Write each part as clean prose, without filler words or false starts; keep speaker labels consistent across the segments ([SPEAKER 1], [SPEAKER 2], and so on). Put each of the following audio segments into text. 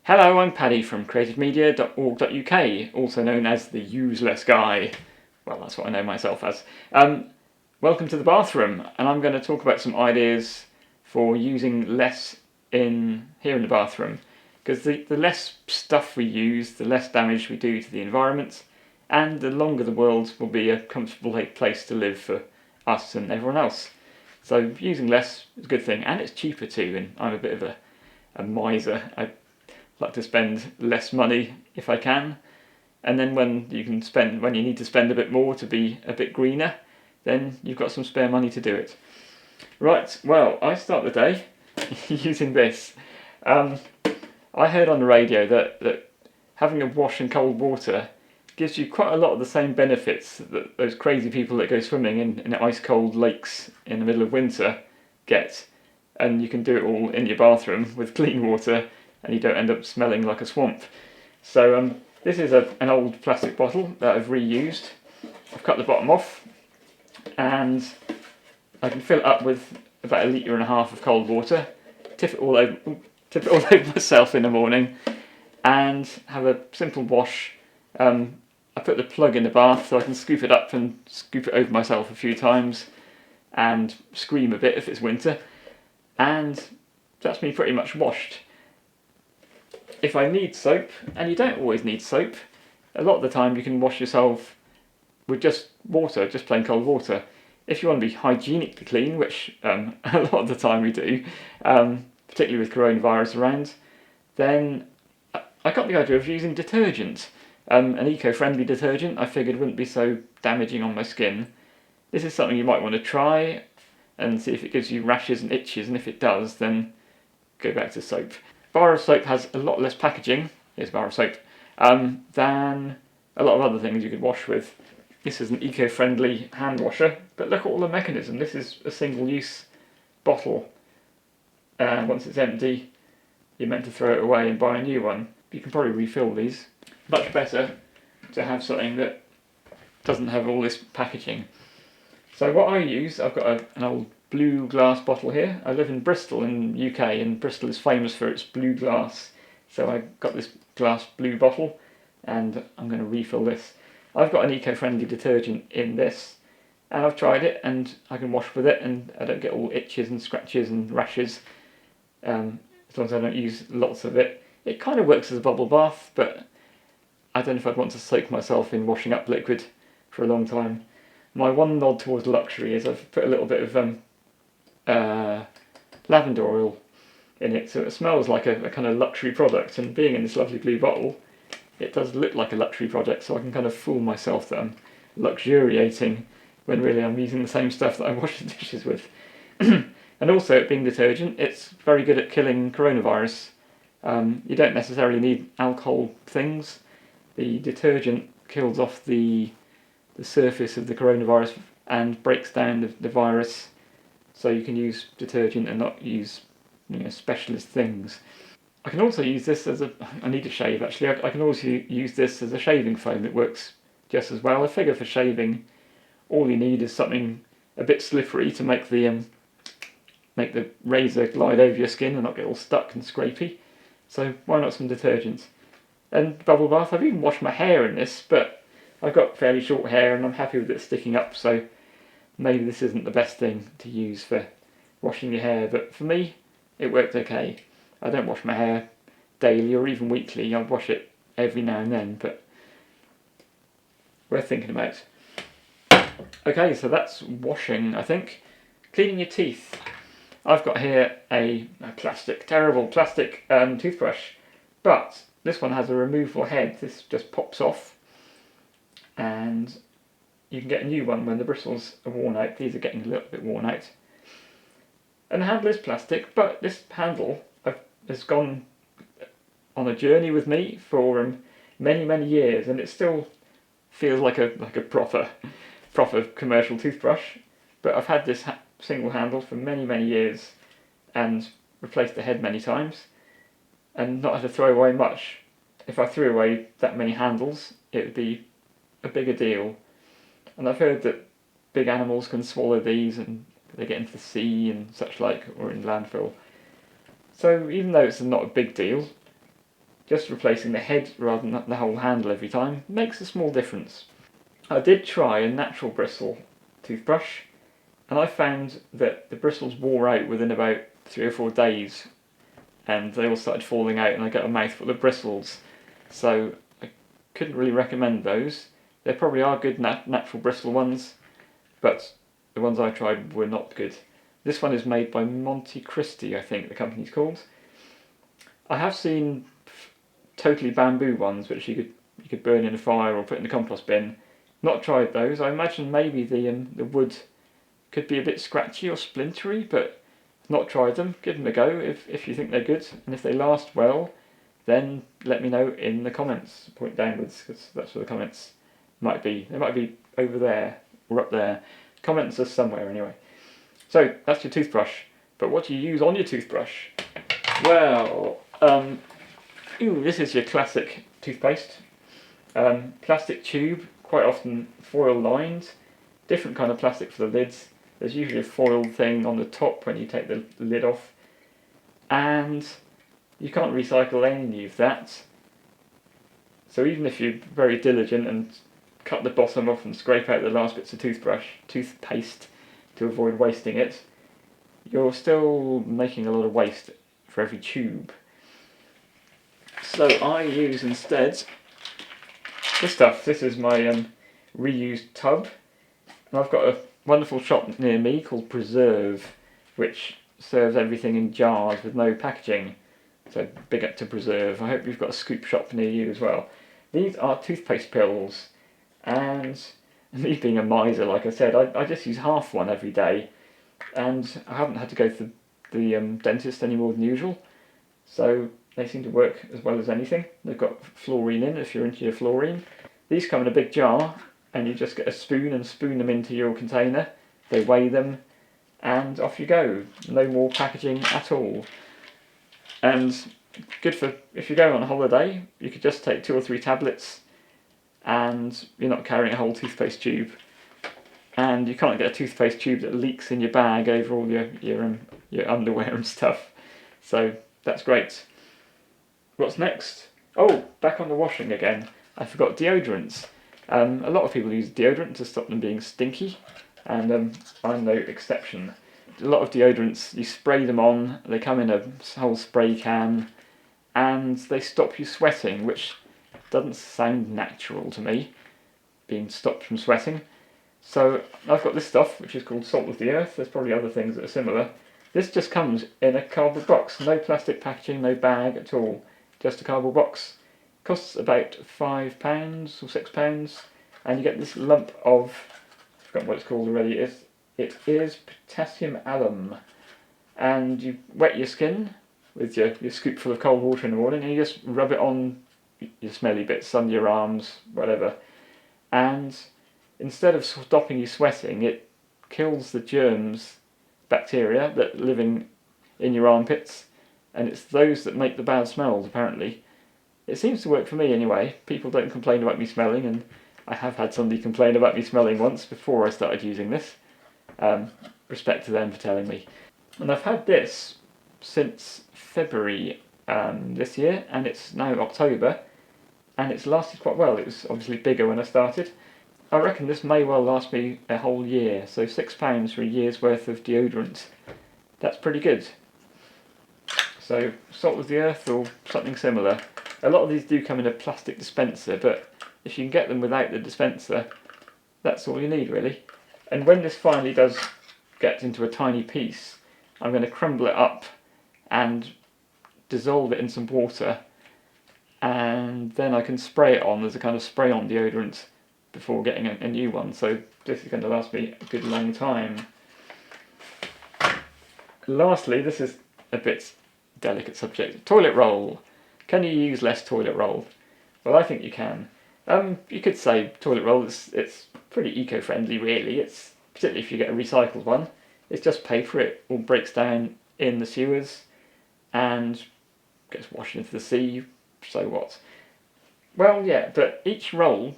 [SPEAKER 1] Hello, I'm Paddy from creativemedia.org.uk, also known as the Useless Guy. Well, that's what I know myself as. Welcome to the bathroom, and I'm going to talk about some ideas for using less here in the bathroom. Because the less stuff we use, the less damage we do to the environment, and the longer the world will be a comfortable place to live for us and everyone else. So using less is a good thing, and it's cheaper too, and I'm a bit of a miser. I like to spend less money if I can, and then when you need to spend a bit more to be a bit greener, then you've got some spare money to do it. Right, well, I start the day using this. I heard on the radio that having a wash in cold water gives you quite a lot of the same benefits that those crazy people that go swimming in ice cold lakes in the middle of winter get, and you can do it all in your bathroom with clean water, and you don't end up smelling like a swamp. So this is an old plastic bottle that I've reused. I've cut the bottom off, and I can fill it up with about 1.5 litres of cold water, tip it all over myself in the morning, and have a simple wash. I put the plug in the bath so I can scoop it up and scoop it over myself a few times, and scream a bit if it's winter, and that's me pretty much washed. If I need soap, and you don't always need soap, a lot of the time you can wash yourself with just water, just plain cold water. If you want to be hygienically clean, which a lot of the time we do, particularly with coronavirus around, then I got the idea of using detergent. An eco-friendly detergent I figured wouldn't be so damaging on my skin. This is something you might want to try and see if it gives you rashes and itches, and if it does, then go back to soap. Bar of soap has a lot less packaging, here's a bar of soap, than a lot of other things you could wash with. This is an eco-friendly hand washer, but look at all the mechanism. This is a single-use bottle. Once it's empty, you're meant to throw it away and buy a new one. You can probably refill these. Much better to have something that doesn't have all this packaging. So what I use, I've got an old blue glass bottle here. I live in Bristol in the UK, and Bristol is famous for its blue glass. So I got this glass blue bottle, and I'm going to refill this. I've got an eco-friendly detergent in this, and I've tried it, and I can wash with it, and I don't get all itches and scratches and rashes, as long as I don't use lots of it. It kind of works as a bubble bath, but I don't know if I'd want to soak myself in washing up liquid for a long time. My one nod towards luxury is I've put a little bit of lavender oil in it, so it smells like a kind of luxury product, and being in this lovely blue bottle, it does look like a luxury product, so I can kind of fool myself that I'm luxuriating when really I'm using the same stuff that I wash the dishes with. And also, it being detergent, it's very good at killing coronavirus. You don't necessarily need alcohol things. The detergent kills off the surface of the coronavirus and breaks down the virus, so you can use detergent and not use specialist things. I can also use this I need to shave actually. I can also use this as a shaving foam. It works just as well. I figure for shaving, all you need is something a bit slippery to make the razor glide over your skin and not get all stuck and scrapey. So why not some detergent? And bubble bath, I've even washed my hair in this, but I've got fairly short hair and I'm happy with it sticking up, so maybe this isn't the best thing to use for washing your hair, but for me, it worked okay. I don't wash my hair daily or even weekly. I wash it every now and then, but worth thinking about. Okay, so that's washing, I think. Cleaning your teeth. I've got here a terrible plastic toothbrush, but this one has a removable head. This just pops off, and you can get a new one when the bristles are worn out. These are getting a little bit worn out. And the handle is plastic, but this handle has gone on a journey with me for many, many years, and it still feels like a proper commercial toothbrush. But I've had this single handle for many, many years, and replaced the head many times, and not had to throw away much. If I threw away that many handles, it would be a bigger deal. And I've heard that big animals can swallow these, and they get into the sea and such like, or in landfill. So even though it's not a big deal, just replacing the head rather than the whole handle every time makes a small difference. I did try a natural bristle toothbrush, and I found that the bristles wore out within about 3 or 4 days, and they all started falling out and I got a mouthful of bristles. So I couldn't really recommend those. There probably are good natural bristle ones, but the ones I tried were not good. This one is made by Monte Cristi, I think the company's called. I have seen totally bamboo ones which you could burn in a fire or put in the compost bin. Not tried those. I imagine maybe the wood could be a bit scratchy or splintery, but not tried them. Give them a go if you think they're good, and if they last well, then let me know in the comments. Point downwards, because that's where the comments might be. They might be over there or up there. Comments are somewhere anyway. So that's your toothbrush. But what do you use on your toothbrush? Well, this is your classic toothpaste. Plastic tube, quite often foil lined. Different kind of plastic for the lids. There's usually a foil thing on the top when you take the lid off. And you can't recycle any of that. So even if you're very diligent and cut the bottom off and scrape out the last bits of toothpaste to avoid wasting it, you're still making a lot of waste for every tube. So I use instead this stuff. This is my reused tub, and I've got a wonderful shop near me called Preserve, which serves everything in jars with no packaging. So big up to Preserve. I hope you've got a scoop shop near you as well. These are toothpaste pills, and me being a miser, like I said, I just use half one every day, and I haven't had to go to the dentist any more than usual, so they seem to work as well as anything. They've got fluorine in if you're into your fluorine. These come in a big jar, and you just get a spoon and spoon them into your container. They weigh them, and off you go. No more packaging at all. And good for if you're going on a holiday, you could just take 2 or 3 tablets, and you're not carrying a whole toothpaste tube. And you can't get a toothpaste tube that leaks in your bag over all your underwear and stuff. So that's great. What's next? Oh, back on the washing again. I forgot deodorants. A lot of people use deodorant to stop them being stinky, and I'm no exception. A lot of deodorants, you spray them on, they come in a whole spray can, and they stop you sweating, which doesn't sound natural to me, being stopped from sweating. So I've got this stuff, which is called Salt of the Earth. There's probably other things that are similar. This just comes in a cardboard box, no plastic packaging, no bag at all, just a cardboard box. Costs about £5 or £6, and you get this lump of, I've forgotten what it's called already. It is potassium alum, and you wet your skin with your scoopful of cold water in the morning, and you just rub it on your smelly bits, under your arms, whatever. And instead of stopping you sweating, it kills the germs, bacteria that live in your armpits, and it's those that make the bad smells, apparently. It seems to work for me anyway. People don't complain about me smelling, and I have had somebody complain about me smelling once before I started using this. Respect to them for telling me. And I've had this since February this year, and it's now October, and it's lasted quite well. It was obviously bigger when I started. I reckon this may well last me a whole year, so £6 for a year's worth of deodorant. That's pretty good. So, Salt of the Earth or something similar. A lot of these do come in a plastic dispenser, but if you can get them without the dispenser, that's all you need really. And when this finally does get into a tiny piece, I'm going to crumble it up and dissolve it in some water, and then I can spray it on as a kind of spray-on deodorant before getting a new one. So this is going to last me a good long time. Lastly, this is a bit delicate subject. Toilet roll. Can you use less toilet roll? Well, I think you can. You could say toilet roll it's pretty eco-friendly really. It's particularly if you get a recycled one. It's just paper. It all breaks down in the sewers and gets washed into the sea. So what? Well, yeah, but each roll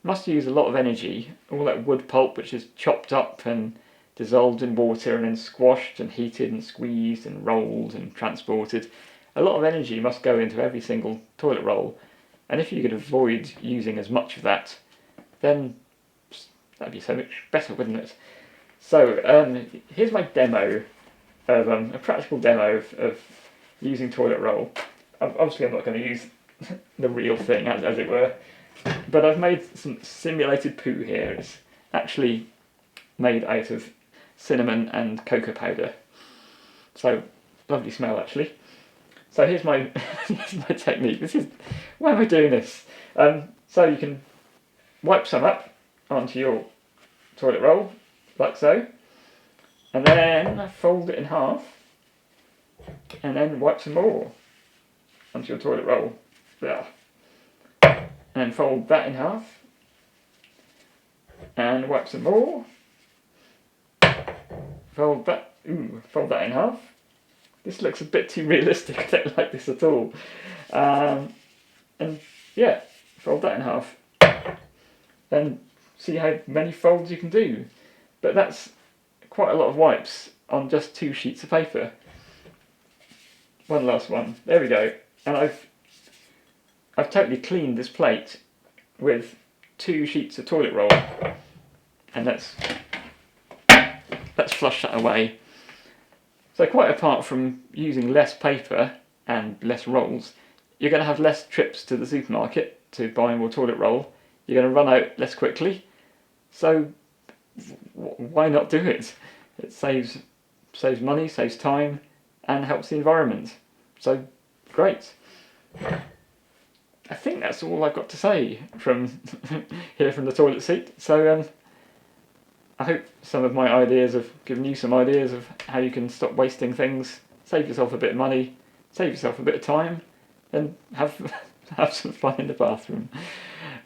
[SPEAKER 1] must use a lot of energy. All that wood pulp which is chopped up and dissolved in water and then squashed and heated and squeezed and rolled and transported. a lot of energy must go into every single toilet roll, and if you could avoid using as much of that, then that'd be so much better, wouldn't it? So here's my demo of a practical demo of using toilet roll. Obviously I'm not going to use the real thing as it were, but I've made some simulated poo here. It's actually made out of cinnamon and cocoa powder, so lovely smell actually. So here's my here's my technique. Why am I doing this? So you can wipe some up onto your toilet roll like so, and then fold it in half, and then wipe some more onto your toilet roll. There. And then fold that in half, and wipe some more. Fold that in half. This looks a bit too realistic. I don't like this at all. And yeah, fold that in half. And see how many folds you can do. But that's quite a lot of wipes on just 2 sheets of paper. One last one. There we go. And I've totally cleaned this plate with 2 sheets of toilet roll. And let's flush that away. So quite apart from using less paper and less rolls, you're going to have less trips to the supermarket to buy more toilet roll. You're going to run out less quickly. So why not do it? It saves money, saves time, and helps the environment. So great. I think that's all I've got to say from here from the toilet seat. So I hope some of my ideas have given you some ideas of how you can stop wasting things, save yourself a bit of money, save yourself a bit of time, and have some fun in the bathroom.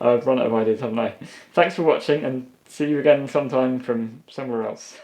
[SPEAKER 1] I've run out of ideas, haven't I? Thanks for watching, and see you again sometime from somewhere else.